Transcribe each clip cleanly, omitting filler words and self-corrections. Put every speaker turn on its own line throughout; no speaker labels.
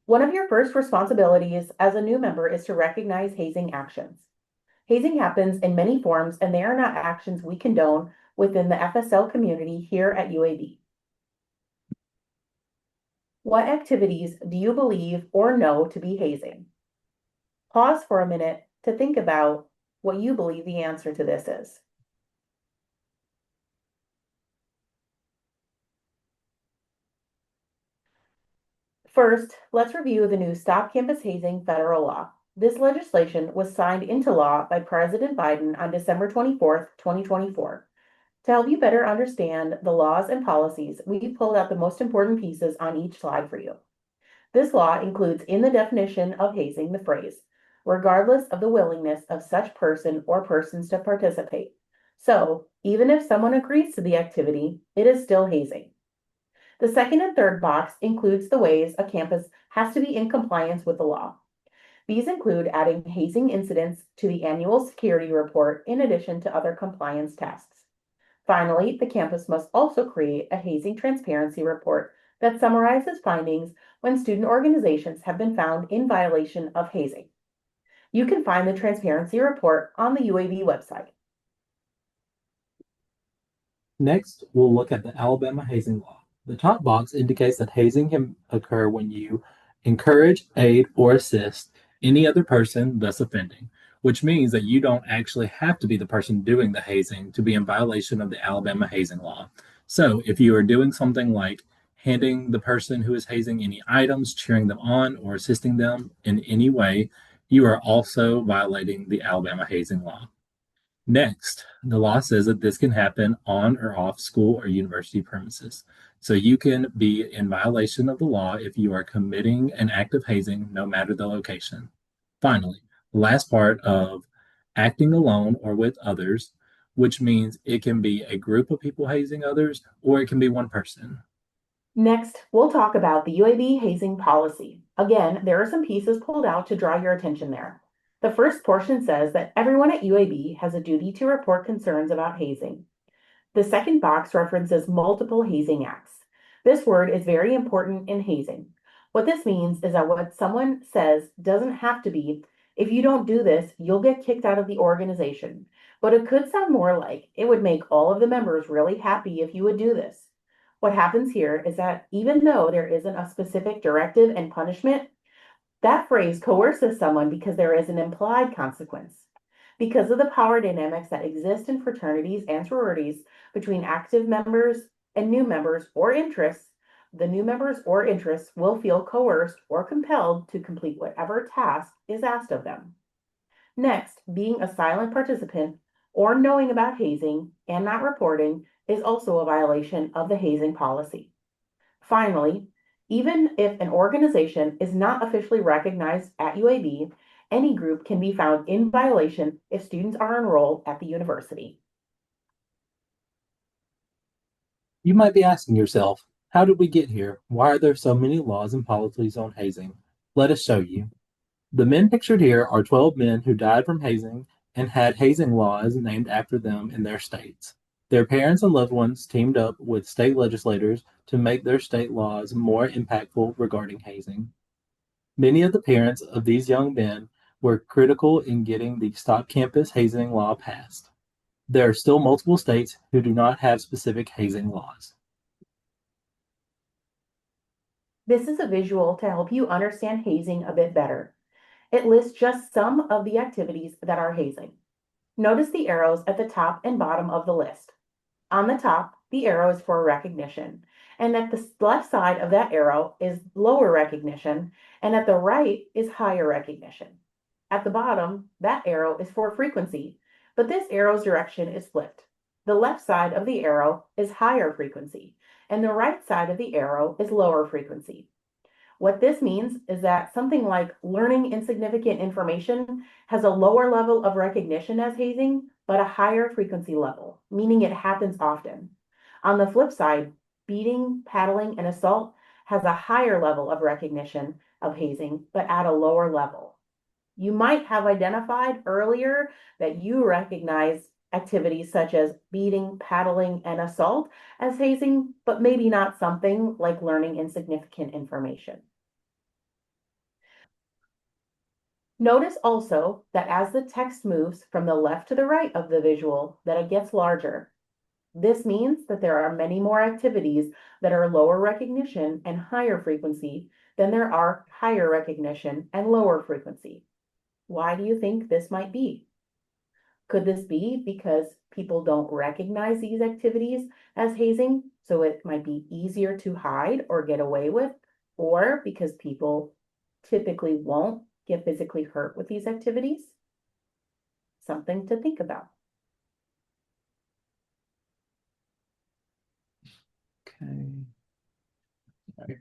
One of your first responsibilities as a new member is to recognize hazing actions. Hazing happens in many forms, and they are not actions we condone within the FSL community here at UAB. What activities do you believe or know to be hazing? Pause for a minute to think about what you believe the answer to this is. First, let's review the new Stop Campus Hazing federal law. This legislation was signed into law by President Biden on December 24th, 2024. To help you better understand the laws and policies, we pulled out the most important pieces on each slide for you. This law includes in the definition of hazing the phrase, regardless of the willingness of such person or persons to participate. So, even if someone agrees to the activity, it is still hazing. The second and third box includes the ways a campus has to be in compliance with the law. These include adding hazing incidents to the annual security report in addition to other compliance tasks. Finally, the campus must also create a hazing transparency report that summarizes findings when student organizations have been found in violation of hazing. You can find the transparency report on the UAB website.
Next, we'll look at the Alabama hazing law. The top box indicates that hazing can occur when you encourage, aid, or assist any other person thus offending, which means that you don't actually have to be the person doing the hazing to be in violation of the Alabama hazing law. So, if you are doing something like handing the person who is hazing any items, cheering them on, or assisting them in any way, you are also violating the Alabama hazing law. Next, the law says that this can happen on or off school or university premises. So you can be in violation of the law if you are committing an act of hazing, no matter the location. Finally, the last part of acting alone or with others, which means it can be a group of people hazing others or it can be one person.
Next, we'll talk about the UAB hazing policy. Again, there are some pieces pulled out to draw your attention there. The first portion says that everyone at UAB has a duty to report concerns about hazing. The second box references multiple hazing acts. This word is very important in hazing. What this means is that what someone says doesn't have to be, if you don't do this, you'll get kicked out of the organization. But it could sound more like it would make all of the members really happy if you would do this. What happens here is that even though there isn't a specific directive and punishment, that phrase coerces someone because there is an implied consequence. Because of the power dynamics that exist in fraternities and sororities between active members and new members or interests, the new members or interests will feel coerced or compelled to complete whatever task is asked of them. Next, being a silent participant or knowing about hazing and not reporting is also a violation of the hazing policy. Finally, even if an organization is not officially recognized at UAB, any group can be found in violation if students are enrolled at the university.
You might be asking yourself, how did we get here? Why are there so many laws and policies on hazing? Let us show you. The men pictured here are 12 men who died from hazing and had hazing laws named after them in their states. Their parents and loved ones teamed up with state legislators to make their state laws more impactful regarding hazing. Many of the parents of these young men were critical in getting the Stop Campus Hazing Law passed. There are still multiple states who do not have specific hazing laws.
This is a visual to help you understand hazing a bit better. It lists just some of the activities that are hazing. Notice the arrows at the top and bottom of the list. On the top, the arrow is for recognition, and at the left side of that arrow is lower recognition, and at the right is higher recognition. At the bottom, that arrow is for frequency, but this arrow's direction is flipped. The left side of the arrow is higher frequency, and the right side of the arrow is lower frequency. What this means is that something like learning insignificant information has a lower level of recognition as hazing, but a higher frequency level, meaning it happens often. On the flip side, beating, paddling, and assault has a higher level of recognition of hazing, but at a lower level. You might have identified earlier that you recognize activities such as beating, paddling, and assault as hazing, but maybe not something like learning insignificant information. Notice also that as the text moves from the left to the right of the visual, that it gets larger. This means that there are many more activities that are lower recognition and higher frequency than there are higher recognition and lower frequency. Why do you think this might be? Could this be because people don't recognize these activities as hazing, so it might be easier to hide or get away with? Or because people typically won't get physically hurt with these activities? Something to think about.
Okay.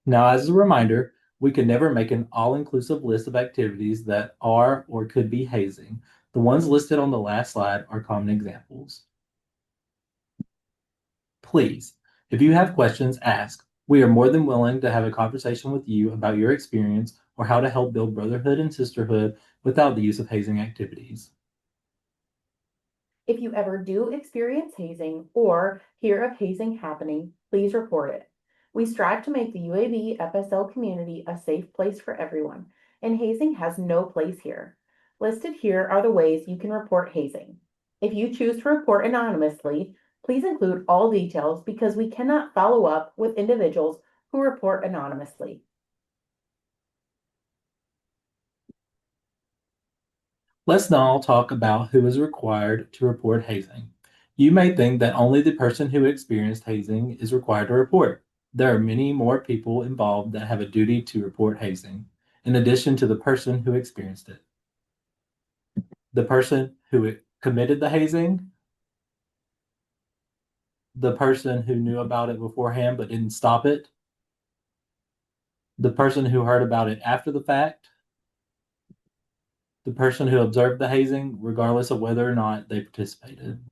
Now, as a reminder, we can never make an all-inclusive list of activities that are or could be hazing. The ones listed on the last slide are common examples. Please, if you have questions, ask. We are more than willing to have a conversation with you about your experience or how to help build brotherhood and sisterhood without the use of hazing activities.
If you ever do experience hazing or hear of hazing happening, please report it. We strive to make the UAB FSL community a safe place for everyone, and hazing has no place here. Listed here are the ways you can report hazing. If you choose to report anonymously, please include all details because we cannot follow up with individuals who report anonymously.
Let's now talk about who is required to report hazing. You may think that only the person who experienced hazing is required to report. There are many more people involved that have a duty to report hazing, in addition to the person who experienced it. The person who committed the hazing, the person who knew about it beforehand but didn't stop it, the person who heard about it after the fact, the person who observed the hazing, regardless of whether or not they participated.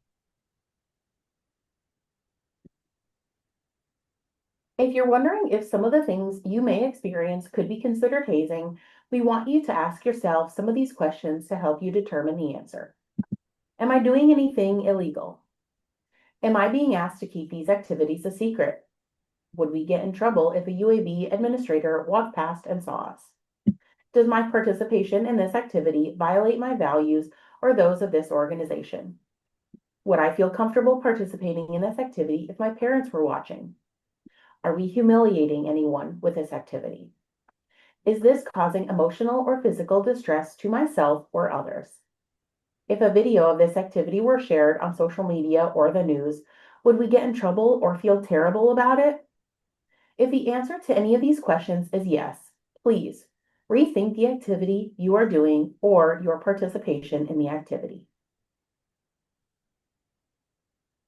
If you're wondering if some of the things you may experience could be considered hazing, we want you to ask yourself some of these questions to help you determine the answer. Am I doing anything illegal? Am I being asked to keep these activities a secret? Would we get in trouble if a UAB administrator walked past and saw us? Does my participation in this activity violate my values or those of this organization? Would I feel comfortable participating in this activity if my parents were watching? Are we humiliating anyone with this activity? Is this causing emotional or physical distress to myself or others? If a video of this activity were shared on social media or the news, would we get in trouble or feel terrible about it? If the answer to any of these questions is yes, please rethink the activity you are doing or your participation in the activity.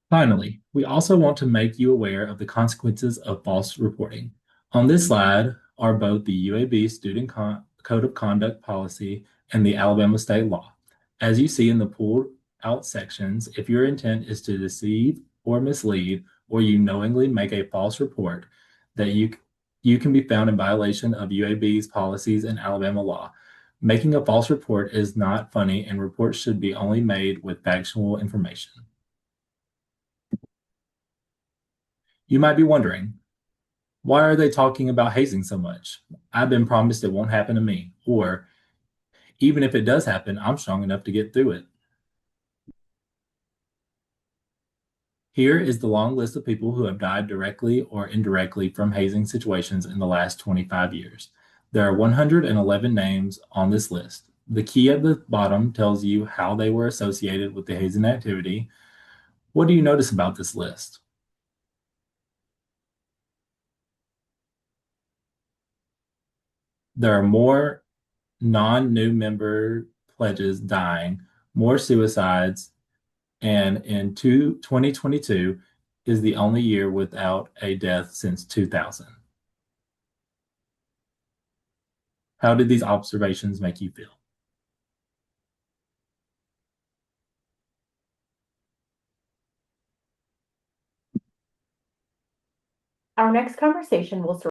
Finally, we also want to make you aware of the consequences of false reporting. On this slide are both the UAB Student Code of Conduct Policy and the Alabama State Law. As you see in the pulled out sections, if your intent is to deceive or mislead, or you knowingly make a false report, that you can be found in violation of UAB's policies and Alabama law. Making a false report is not funny, and reports should be only made with factual information. You might be wondering, why are they talking about hazing so much? I've been promised it won't happen to me. Or, even if it does happen, I'm strong enough to get through it. Here is the long list of people who have died directly or indirectly from hazing situations in the last 25 years. There are 111 names on this list. The key at the bottom tells you how they were associated with the hazing activity. What do you notice about this list? There are more non-new member pledges dying, more suicides, and in 2022 is the only year without a death since 2000. How did these observations make you feel?
Our next conversation will